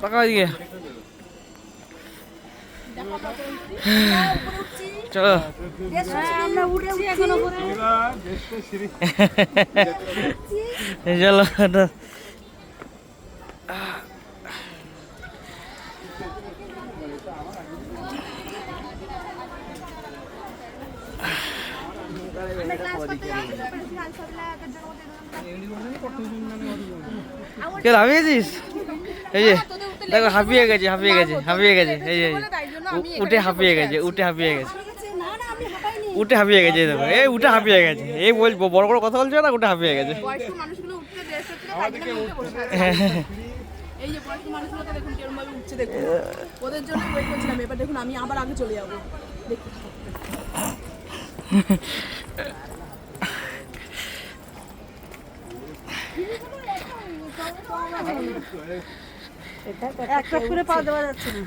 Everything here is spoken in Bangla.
তাকাও এদিকে। চলো চলো কে হাঁপিয়ে গেছিস? এই যে দেখো হাঁপিয়ে গেছে হাঁপিয়ে গেছে হাঁপিয়ে গেছে, এই যে উঠে হাঁপিয়ে গেছে উঠে হাঁপিয়ে গেছে উঠে হাঁপিয়ে গেছে, দেখো এই উঠে হাঁপিয়ে গেছে, এই বল বড় বড় কথা বলছো না, উঠে হাঁপিয়ে গেছে। এই যে বয়স্ক মানুষগুলোকে দেখুন কেরম ভাবে উঠছে, দেখুন ওদের জন্য ওয়েট করছিলাম। এবার দেখুন আমি আবার আগে চলে যাবো, দেখুন একটা সুরে পা দেওয়া যাচ্ছে না।